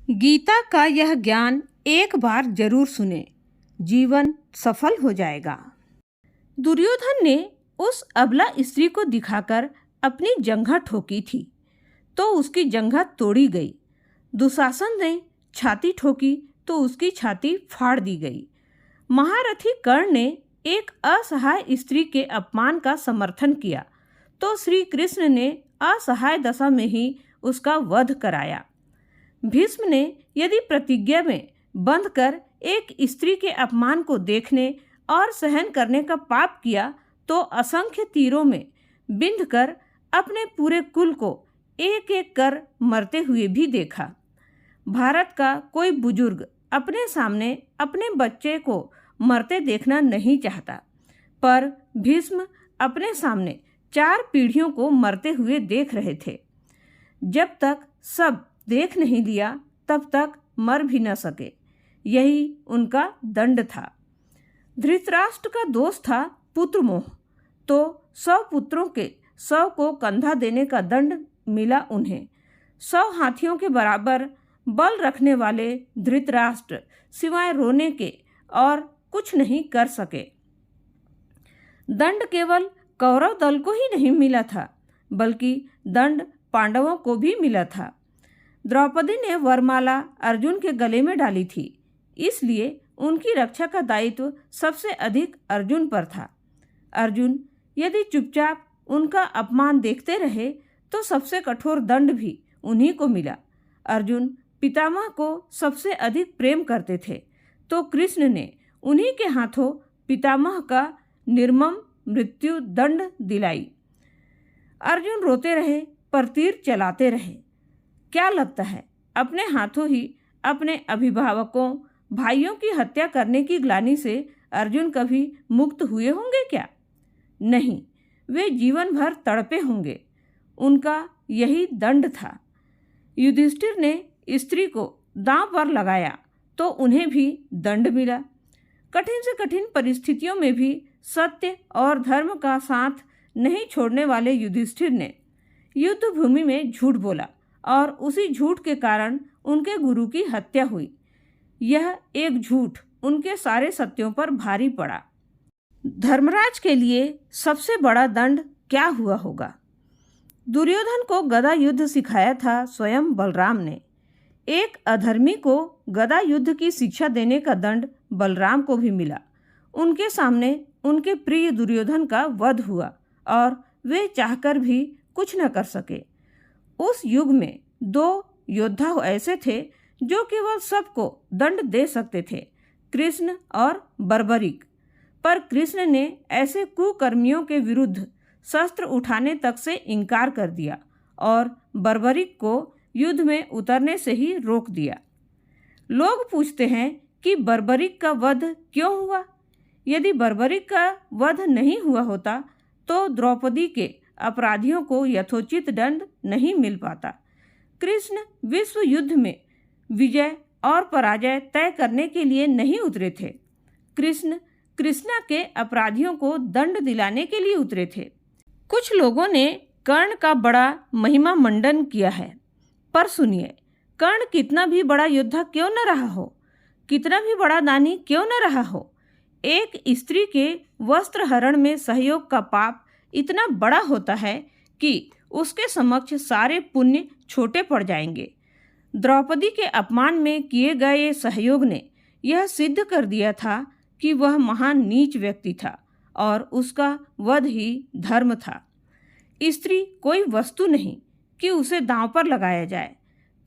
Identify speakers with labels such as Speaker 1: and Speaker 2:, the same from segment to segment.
Speaker 1: गीता का यह ज्ञान एक बार जरूर सुने, जीवन सफल हो जाएगा। दुर्योधन ने उस अबला स्त्री को दिखाकर अपनी जंघा ठोकी थी, तो उसकी जंघा तोड़ी गई। दुशासन ने छाती ठोकी तो उसकी छाती फाड़ दी गई। महारथी कर्ण ने एक असहाय स्त्री के अपमान का समर्थन किया, तो श्री कृष्ण ने असहाय दशा में ही उसका वध कराया। भीष्म ने यदि प्रतिज्ञा में बंध कर एक स्त्री के अपमान को देखने और सहन करने का पाप किया, तो असंख्य तीरों में बिंध कर अपने पूरे कुल को एक एक कर मरते हुए भी देखा। भारत का कोई बुजुर्ग अपने सामने अपने बच्चे को मरते देखना नहीं चाहता, पर भीष्म अपने सामने 4 पीढ़ियों को मरते हुए देख रहे थे। जब तक सब देख नहीं लिया तब तक मर भी न सके, यही उनका दंड था। धृतराष्ट्र का दोष था पुत्र मोह, तो 100 पुत्रों के 100 को कंधा देने का दंड मिला उन्हें। 100 हाथियों के बराबर बल रखने वाले धृतराष्ट्र सिवाय रोने के और कुछ नहीं कर सके। दंड केवल कौरव दल को ही नहीं मिला था, बल्कि दंड पांडवों को भी मिला था। द्रौपदी ने वरमाला अर्जुन के गले में डाली थी, इसलिए उनकी रक्षा का दायित्व सबसे अधिक अर्जुन पर था। अर्जुन यदि चुपचाप उनका अपमान देखते रहे तो सबसे कठोर दंड भी उन्हीं को मिला। अर्जुन पितामह को सबसे अधिक प्रेम करते थे, तो कृष्ण ने उन्हीं के हाथों पितामह का निर्मम मृत्यु दंड दिलाई। अर्जुन रोते रहे पर तीर चलाते रहे। क्या लगता है अपने हाथों ही अपने अभिभावकों भाइयों की हत्या करने की ग्लानि से अर्जुन कभी मुक्त हुए होंगे क्या? नहीं, वे जीवन भर तड़पे होंगे। उनका यही दंड था। युधिष्ठिर ने स्त्री को दांव पर लगाया तो उन्हें भी दंड मिला। कठिन से कठिन परिस्थितियों में भी सत्य और धर्म का साथ नहीं छोड़ने वाले युधिष्ठिर ने युद्ध भूमि में झूठ बोला और उसी झूठ के कारण उनके गुरु की हत्या हुई। यह एक झूठ उनके सारे सत्यों पर भारी पड़ा। धर्मराज के लिए सबसे बड़ा दंड क्या हुआ होगा? दुर्योधन को गदा युद्ध सिखाया था स्वयं बलराम ने। एक अधर्मी को गदा युद्ध की शिक्षा देने का दंड बलराम को भी मिला। उनके सामने उनके प्रिय दुर्योधन का वध हुआ और वे चाहकर भी कुछ न कर सके। उस युग में 2 योद्धा ऐसे थे जो केवल सबको दंड दे सकते थे, कृष्ण और बर्बरीक। पर कृष्ण ने ऐसे कुकर्मियों के विरुद्ध शस्त्र उठाने तक से इनकार कर दिया और बर्बरीक को युद्ध में उतरने से ही रोक दिया। लोग पूछते हैं कि बर्बरीक का वध क्यों हुआ? यदि बर्बरीक का वध नहीं हुआ होता तो द्रौपदी के अपराधियों को यथोचित दंड नहीं मिल पाता। कृष्ण विश्व युद्ध में विजय और पराजय तय करने के लिए नहीं उतरे थे। कृष्ण कृष्णा के अपराधियों को दंड दिलाने के लिए उतरे थे। कुछ लोगों ने कर्ण का बड़ा महिमा मंडन किया है, पर सुनिए, कर्ण कितना भी बड़ा योद्धा क्यों न रहा हो, कितना भी बड़ा दानी क्यों न रहा हो, एक स्त्री के वस्त्र हरण में सहयोग का पाप इतना बड़ा होता है कि उसके समक्ष सारे पुण्य छोटे पड़ जाएंगे। द्रौपदी के अपमान में किए गए सहयोग ने यह सिद्ध कर दिया था कि वह महान नीच व्यक्ति था और उसका वध ही धर्म था। स्त्री कोई वस्तु नहीं कि उसे दांव पर लगाया जाए।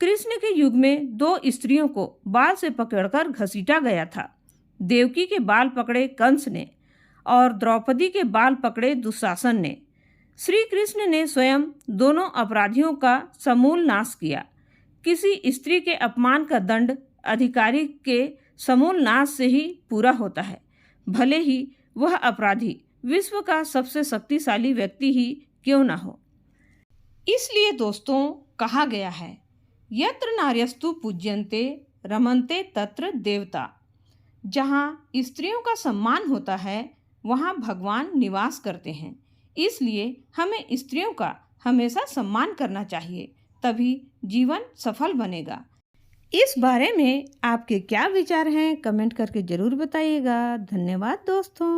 Speaker 1: कृष्ण के युग में 2 स्त्रियों को बाल से पकड़कर घसीटा गया था। देवकी के बाल पकड़े कंस ने और द्रौपदी के बाल पकड़े दुशासन ने। श्री कृष्ण ने स्वयं दोनों अपराधियों का समूल नाश किया। किसी स्त्री के अपमान का दंड अधिकारी के समूल नाश से ही पूरा होता है, भले ही वह अपराधी विश्व का सबसे शक्तिशाली व्यक्ति ही क्यों ना हो। इसलिए दोस्तों, कहा गया है, यत्र नार्यस्तु पूज्यन्ते रमन्ते तत्र देवता। जहाँ स्त्रियों का सम्मान होता है वहाँ भगवान निवास करते हैं। इसलिए हमें स्त्रियों का हमेशा सम्मान करना चाहिए, तभी जीवन सफल बनेगा। इस बारे में आपके क्या विचार हैं कमेंट करके ज़रूर बताइएगा। धन्यवाद दोस्तों।